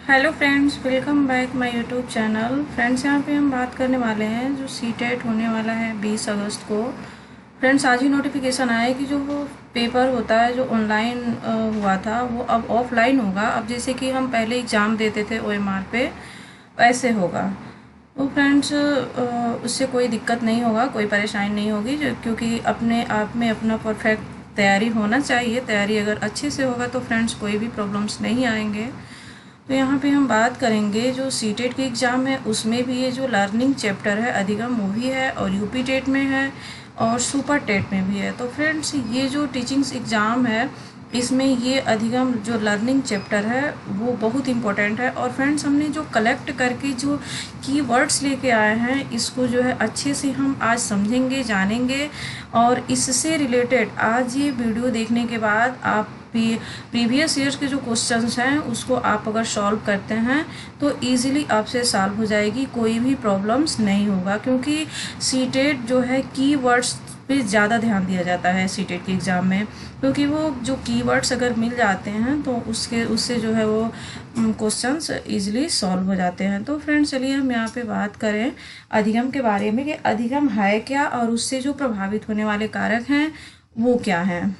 Hello friends, welcome back my YouTube channel. Friends, यहाँ पे हम बात करने वाले हैं जो सीटेट होने वाला है 20 अगस्त को। फ्रेंड्स, आज ही नोटिफिकेशन आया है कि जो वो पेपर होता है जो ऑनलाइन हुआ था वो अब ऑफलाइन होगा। अब जैसे कि हम पहले एग्ज़ाम देते थे ओएमआर पे, वैसे होगा। तो फ्रेंड्स, उससे कोई दिक्कत नहीं होगा, कोई परेशानी नहीं होगी, क्योंकि अपने आप में अपना परफेक्ट तैयारी होना चाहिए। तैयारी अगर अच्छे से होगा तो फ्रेंड्स कोई भी प्रॉब्लम्स नहीं आएंगे। तो यहाँ पे हम बात करेंगे जो सीटेट की एग्ज़ाम है उसमें भी ये जो लर्निंग चैप्टर है अधिगम वो भी है, और यूपी टेट में है और सुपर टेट में भी है। तो फ्रेंड्स, ये जो टीचिंग्स एग्ज़ाम है इसमें ये अधिगम जो लर्निंग चैप्टर है वो बहुत इम्पोर्टेंट है। और फ्रेंड्स, हमने जो कलेक्ट करके जो कीवर्ड्स लेके आए हैं इसको जो है अच्छे से हम आज समझेंगे, जानेंगे। और इससे रिलेटेड आज ये वीडियो देखने के बाद आप प्रीवियस ईयर के जो क्वेश्चंस हैं उसको आप अगर सॉल्व करते हैं तो इजीली आपसे सॉल्व हो जाएगी, कोई भी प्रॉब्लम्स नहीं होगा। क्योंकि सीटेट जो है कीवर्ड्स पे ज़्यादा ध्यान दिया जाता है सीटेट के एग्ज़ाम में, क्योंकि वो जो कीवर्ड्स अगर मिल जाते हैं तो उससे जो है वो क्वेश्चंस इजीली सॉल्व हो जाते हैं। तो फ्रेंड्स, चलिए हम यहाँ पे बात करें अधिगम के बारे में कि अधिगम है क्या और उससे जो प्रभावित होने वाले कारक हैं वो क्या हैं।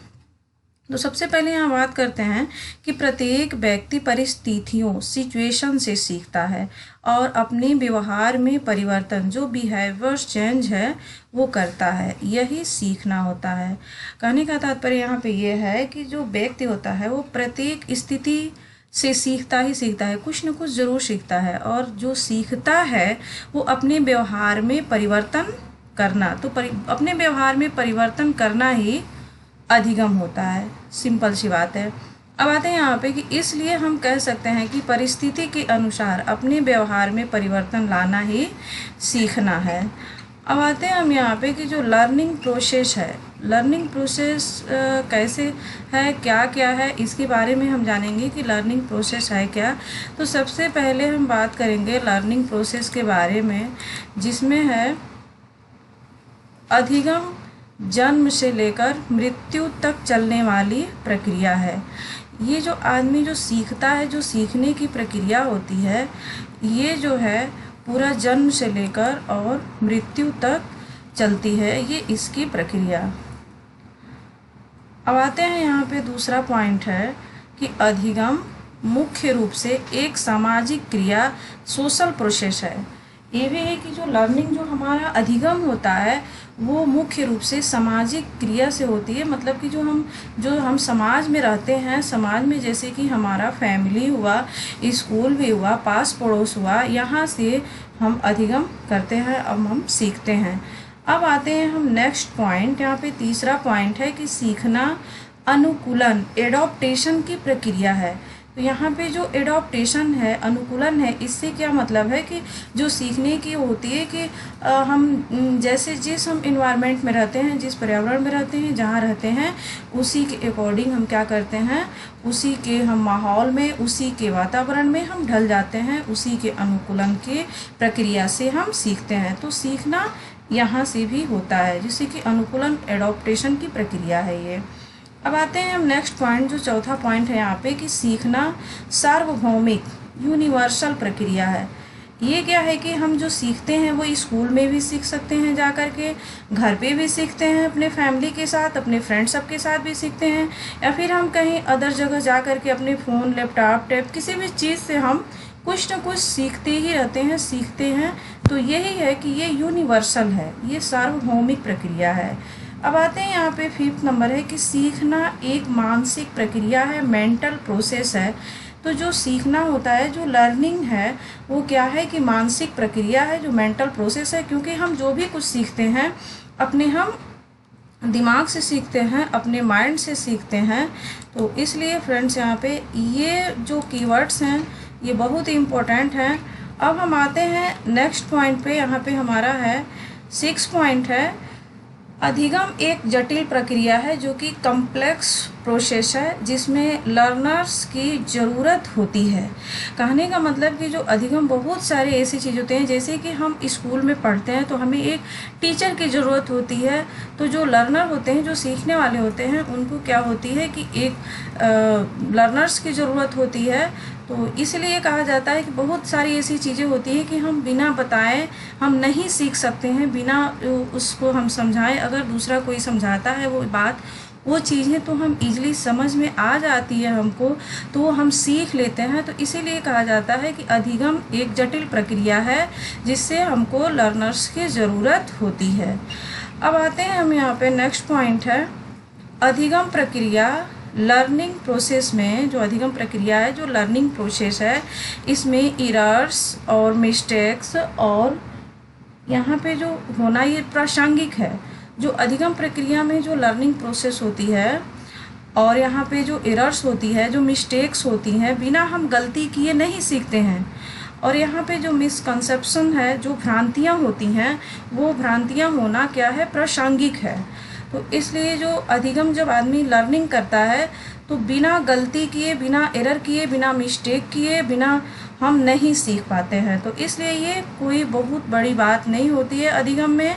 तो सबसे पहले यहाँ बात करते हैं कि प्रत्येक व्यक्ति परिस्थितियों सिचुएशन से सीखता है और अपने व्यवहार में परिवर्तन जो बिहेवियर चेंज है वो करता है, यही सीखना होता है। कहने का तात्पर्य यहाँ पे ये है कि जो व्यक्ति होता है वो प्रत्येक स्थिति से सीखता ही सीखता है, कुछ न कुछ ज़रूर सीखता है। और जो सीखता है वो अपने व्यवहार में परिवर्तन करना, तो अपने व्यवहार में परिवर्तन करना ही अधिगम होता है। सिंपल सी बात है। अब आते हैं यहाँ पे कि इसलिए हम कह सकते हैं कि परिस्थिति के अनुसार अपने व्यवहार में परिवर्तन लाना ही सीखना है। अब आते हैं हम यहाँ पे कि जो लर्निंग प्रोसेस है, लर्निंग प्रोसेस कैसे है, क्या क्या है, इसके बारे में हम जानेंगे कि लर्निंग प्रोसेस है क्या। तो सबसे पहले हम बात करेंगे लर्निंग प्रोसेस के बारे में, जिसमें है अधिगम जन्म से लेकर मृत्यु तक चलने वाली प्रक्रिया है। ये जो आदमी जो सीखता है, जो सीखने की प्रक्रिया होती है, ये जो है पूरा जन्म से लेकर और मृत्यु तक चलती है, ये इसकी प्रक्रिया। अब आते हैं यहाँ पे दूसरा पॉइंट है कि अधिगम मुख्य रूप से एक सामाजिक क्रिया सोशल प्रोसेस है। ये भी है कि जो लर्निंग जो हमारा अधिगम होता है वो मुख्य रूप से सामाजिक क्रिया से होती है। मतलब कि जो हम समाज में रहते हैं, समाज में जैसे कि हमारा फैमिली हुआ, स्कूल भी हुआ, पास पड़ोस हुआ, यहाँ से हम अधिगम करते हैं, अब हम सीखते हैं। अब आते हैं हम नेक्स्ट पॉइंट, यहाँ पे तीसरा पॉइंट है कि सीखना अनुकूलन एडॉप्टेशन की प्रक्रिया है। तो यहाँ पे जो एडॉप्टेशन है, अनुकूलन है, इससे क्या मतलब है कि जो सीखने की होती है कि हम जैसे जिस हम इन्वायरमेंट में रहते हैं, जिस पर्यावरण में रहते हैं, जहाँ रहते हैं, उसी के अकॉर्डिंग हम क्या करते हैं, उसी के हम माहौल में, उसी के वातावरण में हम ढल जाते हैं, उसी के अनुकूलन के प्रक्रिया से हम सीखते हैं। तो सीखना यहाँ से भी होता है, जिससे कि अनुकूलन एडॉप्टेशन की प्रक्रिया है ये। अब आते हैं हम नेक्स्ट पॉइंट, जो चौथा पॉइंट है यहाँ पे कि सीखना सार्वभौमिक यूनिवर्सल प्रक्रिया है। ये क्या है कि हम जो सीखते हैं वो स्कूल में भी सीख सकते हैं, जा कर के घर पे भी सीखते हैं, अपने फैमिली के साथ, अपने फ्रेंड्स सबके साथ भी सीखते हैं, या फिर हम कहीं अदर जगह जा कर के अपने फ़ोन, लैपटॉप, टैब, किसी भी चीज़ से हम कुछ न कुछ सीखते ही रहते हैं, सीखते हैं। तो यही है कि ये यूनिवर्सल है, ये सार्वभौमिक प्रक्रिया है। अब आते हैं यहाँ पे फिफ्थ नंबर है कि सीखना एक मानसिक प्रक्रिया है, मेंटल प्रोसेस है। तो जो सीखना होता है, जो लर्निंग है, वो क्या है कि मानसिक प्रक्रिया है, जो मेंटल प्रोसेस है। क्योंकि हम जो भी कुछ सीखते हैं अपने हम दिमाग से सीखते हैं, अपने माइंड से सीखते हैं। तो इसलिए फ्रेंड्स, यहाँ पे ये जो कीवर्ड्स हैं ये बहुत ही इम्पोर्टेंट हैं। अब हम आते हैं नेक्स्ट पॉइंट पे, यहाँ पे हमारा है 6 पॉइंट है, अधिगम एक जटिल प्रक्रिया है जो कि कम्प्लेक्स प्रोसेस है जिसमें लर्नर्स की ज़रूरत होती है। कहने का मतलब कि जो अधिगम बहुत सारे ऐसी चीज़ होते हैं, जैसे कि हम स्कूल में पढ़ते हैं तो हमें एक टीचर की ज़रूरत होती है, तो जो लर्नर होते हैं, जो सीखने वाले होते हैं, उनको क्या होती है कि एक लर्नर्स की ज़रूरत होती है। तो इसलिए कहा जाता है कि बहुत सारी ऐसी चीज़ें होती हैं कि हम बिना बताए हम नहीं सीख सकते हैं, बिना उसको हम समझाएं। अगर दूसरा कोई समझाता है वो चीज़ें तो हम इजीली समझ में आ जाती है हमको, तो हम सीख लेते हैं। तो इसीलिए कहा जाता है कि अधिगम एक जटिल प्रक्रिया है जिससे हमको लर्नर्स की ज़रूरत होती है। अब आते हैं हम यहाँ पे नेक्स्ट पॉइंट है अधिगम प्रक्रिया। लर्निंग प्रोसेस में जो अधिगम प्रक्रिया है, जो लर्निंग प्रोसेस है, इसमें एरर्स और मिस्टेक्स और यहाँ पे जो होना ये प्रासंगिक है। जो अधिगम प्रक्रिया में जो लर्निंग प्रोसेस होती है और यहाँ पे जो एरर्स होती है, जो मिस्टेक्स होती हैं, बिना हम गलती किए नहीं सीखते हैं। और यहाँ पे जो मिसकंसेप्शन है, जो भ्रांतियाँ होती हैं, वो भ्रांतियाँ होना क्या है, प्रासंगिक है। तो इसलिए जो अधिगम जब आदमी लर्निंग करता है तो बिना गलती किए, बिना एरर किए, बिना मिस्टेक किए, बिना हम नहीं सीख पाते हैं। तो इसलिए ये कोई बहुत बड़ी बात नहीं होती है अधिगम में।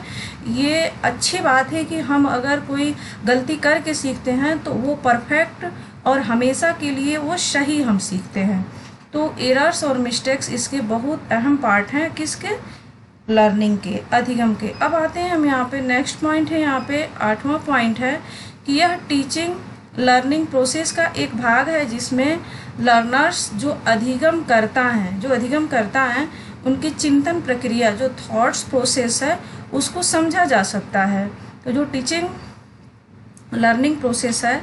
ये अच्छी बात है कि हम अगर कोई गलती करके सीखते हैं तो वो परफेक्ट और हमेशा के लिए वो सही हम सीखते हैं। तो एरर्स और मिस्टेक्स इसके बहुत अहम पार्ट हैं, किसके, लर्निंग के, अधिगम के। अब आते हैं हम यहाँ पे नेक्स्ट पॉइंट है, यहाँ पे 8वां पॉइंट है कि यह टीचिंग लर्निंग प्रोसेस का एक भाग है जिसमें लर्नर्स जो अधिगम करता है उनकी चिंतन प्रक्रिया, जो थॉट्स प्रोसेस है, उसको समझा जा सकता है। तो जो टीचिंग लर्निंग प्रोसेस है,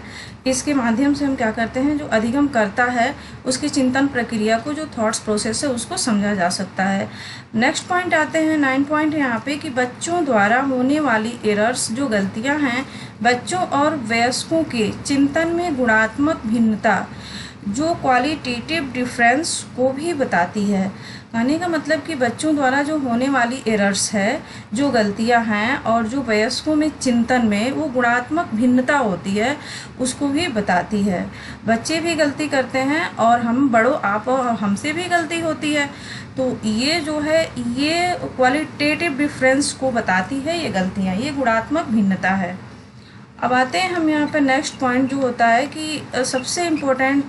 इसके माध्यम से हम क्या करते हैं, जो अधिगम करता है उसकी चिंतन प्रक्रिया को, जो थॉट्स प्रोसेस है, उसको समझा जा सकता है। नेक्स्ट पॉइंट आते हैं 9 पॉइंट है यहाँ पे कि बच्चों द्वारा होने वाली एरर्स, जो गलतियाँ हैं, बच्चों और वयस्कों के चिंतन में गुणात्मक भिन्नता, जो क्वालिटेटिव डिफरेंस को भी बताती है। कहने का मतलब कि बच्चों द्वारा जो होने वाली एरर्स है, जो गलतियां हैं, और जो वयस्कों में चिंतन में वो गुणात्मक भिन्नता होती है, उसको भी बताती है। बच्चे भी गलती करते हैं और हम बड़ों, आप और हमसे भी गलती होती है। तो ये जो है, ये क्वालिटेटिव डिफरेंस को बताती है ये गलतियाँ, ये गुणात्मक भिन्नता है। अब आते हैं हम यहाँ पे नेक्स्ट पॉइंट जो होता है कि सबसे इम्पोर्टेंट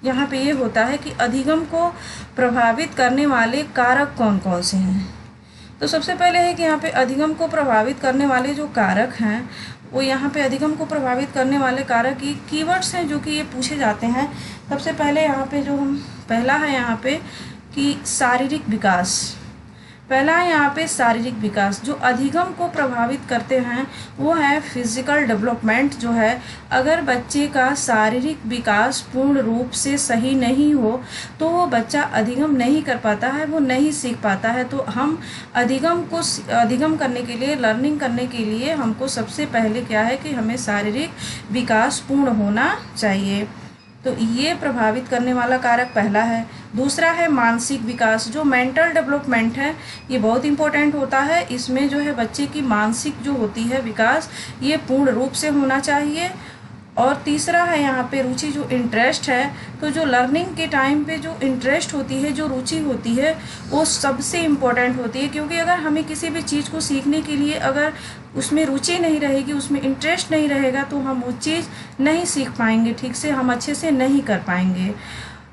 यहाँ पे ये होता है कि अधिगम को प्रभावित करने वाले कारक कौन कौन से हैं। तो सबसे पहले है कि यहाँ पे अधिगम को प्रभावित करने वाले जो कारक हैं, वो यहाँ पे अधिगम को प्रभावित करने वाले कारक ये कीवर्ड्स हैं जो कि ये पूछे जाते हैं। सबसे पहले यहाँ पे जो हम पहला है यहाँ पे कि शारीरिक विकास। पहला है यहाँ पे शारीरिक विकास। जो अधिगम को प्रभावित करते हैं वो है फिजिकल डेवलपमेंट जो है। अगर बच्चे का शारीरिक विकास पूर्ण रूप से सही नहीं हो तो वो बच्चा अधिगम नहीं कर पाता है, वो नहीं सीख पाता है। तो हम अधिगम करने के लिए, लर्निंग करने के लिए हमको सबसे पहले क्या है कि हमें शारीरिक विकास पूर्ण होना चाहिए। तो ये प्रभावित करने वाला कारक पहला है। दूसरा है मानसिक विकास। जो मेंटल डेवलपमेंट है ये बहुत इंपॉर्टेंट होता है। इसमें जो है बच्चे की मानसिक जो होती है विकास, ये पूर्ण रूप से होना चाहिए। और तीसरा है यहाँ पे रुचि, जो इंटरेस्ट है। तो जो लर्निंग के टाइम पे जो इंटरेस्ट होती है, जो रुचि होती है, वो सबसे इम्पोर्टेंट होती है। क्योंकि अगर हमें किसी भी चीज़ को सीखने के लिए अगर उसमें रुचि नहीं रहेगी, उसमें इंटरेस्ट नहीं रहेगा, तो हम वो चीज़ नहीं सीख पाएंगे ठीक से, हम अच्छे से नहीं कर पाएंगे।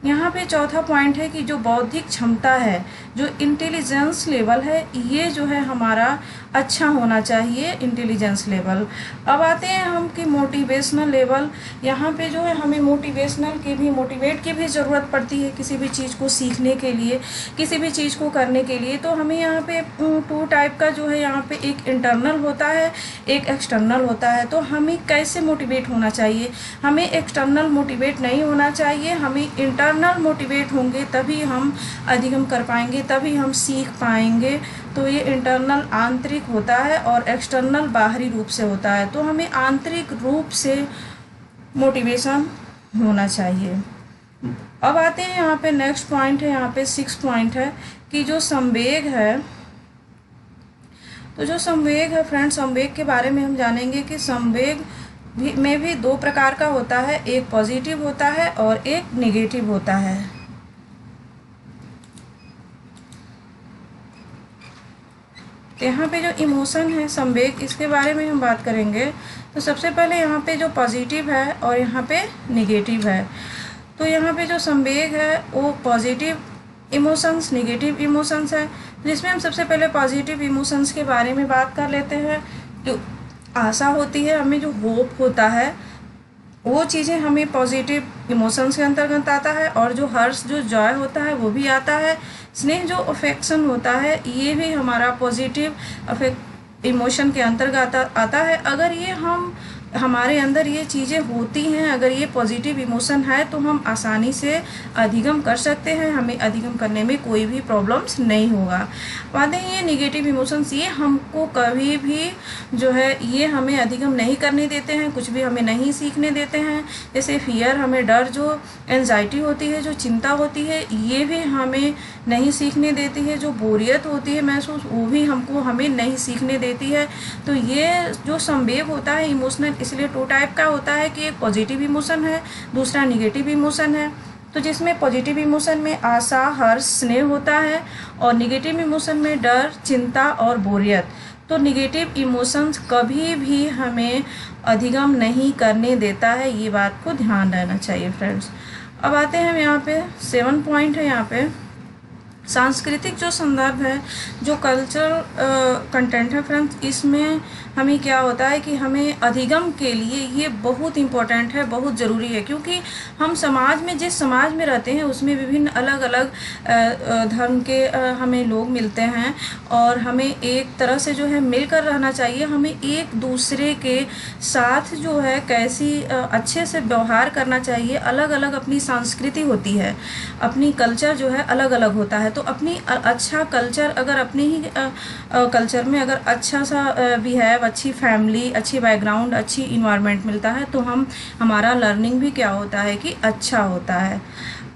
यहाँ पे चौथा पॉइंट है कि जो बौद्धिक क्षमता है, जो इंटेलिजेंस लेवल है, ये जो है हमारा अच्छा होना चाहिए, इंटेलिजेंस लेवल। अब आते हैं हम कि मोटिवेशनल लेवल। यहाँ पे जो है हमें मोटिवेट की भी ज़रूरत पड़ती है किसी भी चीज़ को सीखने के लिए, किसी भी चीज़ को करने के लिए। तो हमें यहाँ पे 2 टाइप का जो है, यहाँ पे एक इंटरनल होता है, एक एक्सटर्नल होता है। तो हमें कैसे मोटिवेट होना चाहिए? हमें एक्सटर्नल मोटिवेट नहीं होना चाहिए, हमें इंटरनल मोटिवेट होंगे तभी हम अधिगम कर पाएंगे, तभी हम सीख पाएंगे। तो ये इंटरनल आंतरिक होता है और एक्सटर्नल बाहरी रूप से होता है। तो हमें आंतरिक रूप से मोटिवेशन होना चाहिए। अब आते हैं यहाँ पे नेक्स्ट पॉइंट है, यहाँ पे 6 पॉइंट है कि जो संवेग है। तो जो संवेग है फ्रेंड्स, संवेग के बारे में हम जानेंगे कि संवेग में भी दो प्रकार का होता है, एक पॉजिटिव होता है और एक निगेटिव होता है। तो यहाँ पे जो इमोशन है, संवेग, इसके बारे में हम बात करेंगे। तो सबसे पहले यहाँ पे जो पॉजिटिव है और यहाँ पे निगेटिव है। तो यहाँ पे जो संवेग है वो पॉजिटिव इमोशंस, निगेटिव इमोशंस है, जिसमें हम सबसे पहले पॉजिटिव इमोशंस के बारे में बात कर लेते हैं। जो आशा होती है, हमें जो होप होता है, वो चीज़ें हमें पॉजिटिव इमोशंस के अंतर्गत आता है। और जो हर्ष, जो जॉय होता है, वो भी आता है। स्नेह, जो अफेक्शन होता है, ये भी हमारा पॉजिटिव इमोशन के अंतर्गत आता है। अगर ये हमारे अंदर ये चीज़ें होती हैं, अगर ये पॉजिटिव इमोशन है, तो हम आसानी से अधिगम कर सकते हैं, हमें अधिगम करने में कोई भी प्रॉब्लम्स नहीं होगा। बात है ये निगेटिव इमोशंस, ये हमको कभी भी जो है ये हमें अधिगम नहीं करने देते हैं, कुछ भी हमें नहीं सीखने देते हैं। जैसे फियर, हमें डर, जो एंजाइटी होती है, जो चिंता होती है, ये भी हमें नहीं सीखने देती है। जो बोरियत होती है महसूस, वो भी हमें नहीं सीखने देती है। तो ये जो संवेग होता है इमोशनल, इसलिए टू टाइप का होता है कि एक पॉजिटिव इमोशन है, दूसरा निगेटिव इमोशन है। तो जिसमें पॉजिटिव इमोशन में आशा, हर्ष, स्नेह होता है, और निगेटिव इमोशन में डर, चिंता और बोरियत। तो निगेटिव इमोशंस कभी भी हमें अधिगम नहीं करने देता है, ये बात को ध्यान रहना चाहिए फ्रेंड्स। अब आते हैं हम यहाँ पे 7 पॉइंट है। यहाँ पे सांस्कृतिक जो संदर्भ है, जो कल्चरल कंटेंट है फ्रेंड्स, इसमें हमें क्या होता है कि हमें अधिगम के लिए ये बहुत इम्पोर्टेंट है, बहुत ज़रूरी है। क्योंकि हम समाज में, जिस समाज में रहते हैं, उसमें विभिन्न अलग अलग धर्म के हमें लोग मिलते हैं, और हमें एक तरह से जो है मिलकर रहना चाहिए। हमें एक दूसरे के साथ जो है कैसी अच्छे से व्यवहार करना चाहिए। अलग अलग अपनी संस्कृति होती है, अपनी कल्चर जो है अलग अलग होता है। तो अपनी अच्छा कल्चर, अगर अपने ही कल्चर में अगर अच्छा सा बिहेव, अच्छी फैमिली, अच्छी बैकग्राउंड, अच्छी इन्वायरमेंट मिलता है, तो हमारा लर्निंग भी क्या होता है कि अच्छा होता है।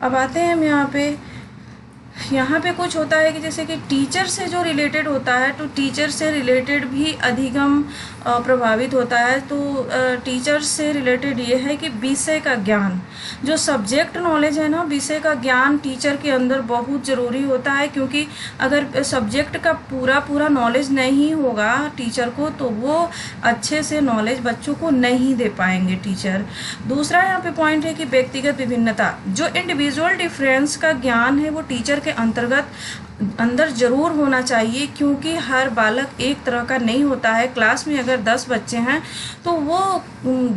अब आते हैं हम यहाँ पे कुछ होता है कि जैसे कि टीचर से जो रिलेटेड होता है, तो टीचर से रिलेटेड भी अधिगम प्रभावित होता है। तो टीचर से रिलेटेड ये है कि विषय का ज्ञान, जो सब्जेक्ट नॉलेज है ना, विषय का ज्ञान टीचर के अंदर बहुत ज़रूरी होता है। क्योंकि अगर सब्जेक्ट का पूरा नॉलेज नहीं होगा टीचर को, तो वो अच्छे से नॉलेज बच्चों को नहीं दे पाएंगे टीचर। दूसरा यहाँ पे पॉइंट है कि व्यक्तिगत विभिन्नता, जो इंडिविजुअल डिफरेंस का ज्ञान है, वो टीचर के अंदर ज़रूर होना चाहिए। क्योंकि हर बालक एक तरह का नहीं होता है। क्लास में अगर 10 बच्चे हैं, तो वो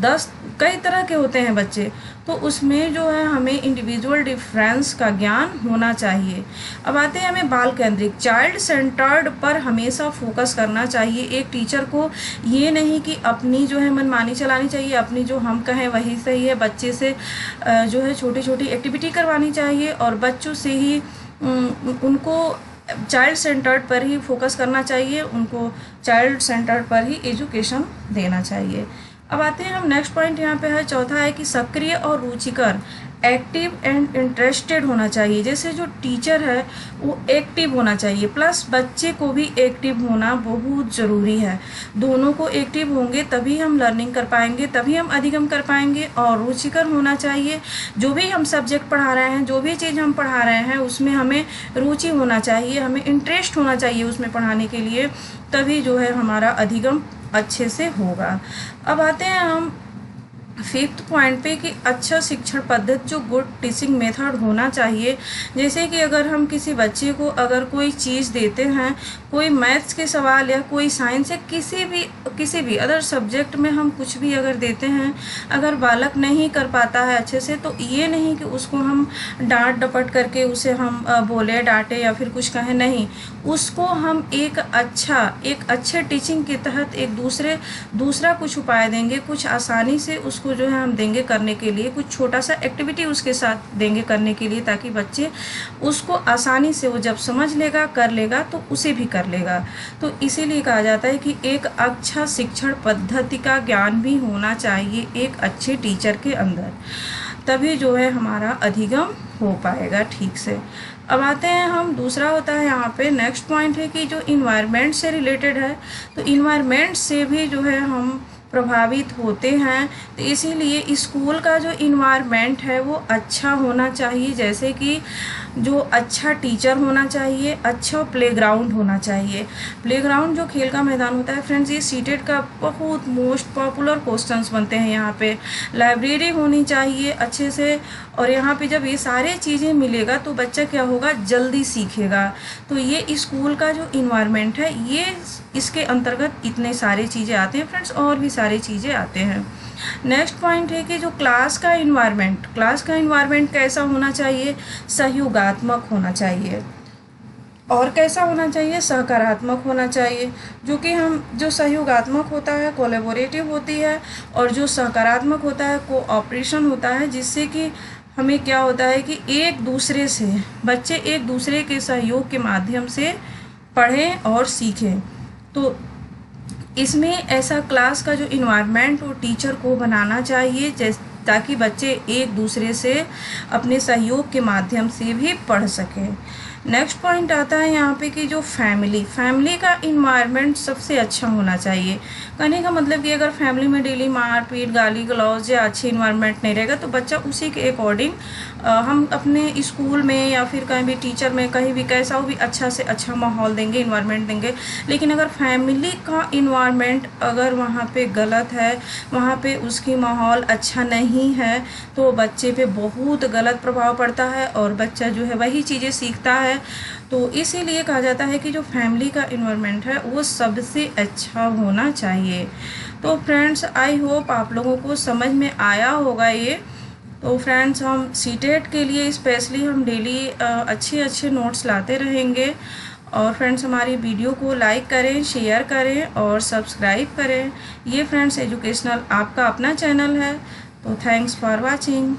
10 कई तरह के होते हैं बच्चे, तो उसमें जो है हमें इंडिविजुअल डिफरेंस का ज्ञान होना चाहिए। अब आते हैं हमें बाल केंद्रित, चाइल्ड सेंटर्ड पर हमेशा फोकस करना चाहिए। एक टीचर को ये नहीं कि अपनी जो है मनमानी चलानी चाहिए, अपनी जो हम कहें वही सही है। बच्चे से जो है छोटी छोटी एक्टिविटी करवानी चाहिए, और बच्चों से ही उनको चाइल्ड सेंटर्ड पर ही फोकस करना चाहिए, उनको चाइल्ड सेंटर्ड पर ही एजुकेशन देना चाहिए। अब आते हैं हम नेक्स्ट पॉइंट, यहाँ पे है चौथा है कि सक्रिय और रुचिकर, एक्टिव एंड इंटरेस्टेड होना चाहिए। जैसे जो टीचर है वो एक्टिव होना चाहिए, प्लस बच्चे को भी एक्टिव होना बहुत ज़रूरी है। दोनों को एक्टिव होंगे तभी हम लर्निंग कर पाएंगे, तभी हम अधिगम कर पाएंगे। और रुचिकर होना चाहिए, जो भी हम सब्जेक्ट पढ़ा रहे हैं, जो भी चीज़ हम पढ़ा रहे हैं, उसमें हमें रुचि होना चाहिए, हमें इंटरेस्ट होना चाहिए उसमें पढ़ाने के लिए, तभी जो है हमारा अधिगम अच्छे से होगा। अब आते हैं हम 5th पॉइंट पे कि अच्छा शिक्षण पद्धति, जो गुड टीचिंग मेथड होना चाहिए। जैसे कि अगर हम किसी बच्चे को अगर कोई चीज़ देते हैं, कोई मैथ्स के सवाल या कोई साइंस या किसी भी अदर सब्जेक्ट में हम कुछ भी अगर देते हैं, अगर बालक नहीं कर पाता है अच्छे से, तो ये नहीं कि उसको हम डांट डपट करके उसे हम बोले, डांटे या फिर कुछ कहें, नहीं। उसको हम एक अच्छे टीचिंग के तहत एक दूसरा कुछ उपाय देंगे, कुछ आसानी से उसको जो है हम देंगे करने के लिए, कुछ छोटा सा एक्टिविटी उसके साथ देंगे करने के लिए, ताकि बच्चे उसको आसानी से, वो जब समझ लेगा, कर लेगा, तो उसे भी कर लेगा। तो इसीलिए कहा जाता है कि एक अच्छा शिक्षण पद्धति का ज्ञान भी होना चाहिए एक अच्छे टीचर के अंदर, तभी जो है हमारा अधिगम हो पाएगा ठीक से। अब आते हैं हम, दूसरा होता है यहाँ पे नेक्स्ट पॉइंट है कि जो इन्वायरमेंट से रिलेटेड है, तो इन्वायरमेंट से भी जो है हम प्रभावित होते हैं। तो इसीलिए स्कूल का जो इन्वायरमेंट है वो अच्छा होना चाहिए, जैसे कि जो अच्छा टीचर होना चाहिए, अच्छा प्लेग्राउंड होना चाहिए। प्लेग्राउंड जो खेल का मैदान होता है फ्रेंड्स, ये सीटेट का बहुत मोस्ट पॉपुलर क्वेश्चंस बनते हैं यहाँ पे। लाइब्रेरी होनी चाहिए अच्छे से, और यहाँ पे जब ये सारे चीज़ें मिलेगा तो बच्चा क्या होगा, जल्दी सीखेगा। तो ये स्कूल का जो इन्वायरमेंट है ये इसके अंतर्गत इतने सारे चीज़ें आते हैं फ्रेंड्स, और भी सारी चीज़ें आते हैं। नेक्स्ट पॉइंट है कि जो क्लास का इन्वायरमेंट कैसा होना चाहिए, सहयोगात्मक होना चाहिए। और कैसा होना चाहिए, सकारात्मक होना चाहिए। जो सहयोगात्मक होता है कोलैबोरेटिव होती है, और जो सकारात्मक होता है कोऑपरेशन होता है, जिससे कि हमें क्या होता है कि बच्चे एक दूसरे के सहयोग के माध्यम से पढ़ें और सीखें। तो इसमें ऐसा क्लास का जो इन्वायरमेंट वो टीचर को बनाना चाहिए, ताकि बच्चे एक दूसरे से अपने सहयोग के माध्यम से भी पढ़ सकें। नेक्स्ट पॉइंट आता है यहाँ पे कि जो फैमिली का इन्वायरमेंट सबसे अच्छा होना चाहिए। कहने का मतलब कि अगर फैमिली में डेली मारपीट, गाली गलौज या अच्छी इन्वायरमेंट नहीं रहेगा तो बच्चा उसी के अकॉर्डिंग हम अपने स्कूल में या फिर कहीं भी टीचर में कहीं भी कैसा भी अच्छा से अच्छा माहौल देंगे, इन्वायरमेंट देंगे। लेकिन अगर फैमिली का इन्वायरमेंट अगर वहाँ पे गलत है, वहाँ पे उसकी माहौल अच्छा नहीं है, तो बच्चे पे बहुत गलत प्रभाव पड़ता है और बच्चा जो है वही चीज़ें सीखता है। तो इसीलिए कहा जाता है कि जो फैमिली का इन्वायरमेंट है वो सबसे अच्छा होना चाहिए। तो फ्रेंड्स, आई होप आप लोगों को समझ में आया होगा ये। तो फ्रेंड्स, हम सीटेट के लिए स्पेशली हम डेली अच्छे नोट्स लाते रहेंगे। और फ्रेंड्स, हमारी वीडियो को लाइक करें, शेयर करें और सब्सक्राइब करें। ये फ्रेंड्स एजुकेशनल आपका अपना चैनल है। तो थैंक्स फॉर वॉचिंग।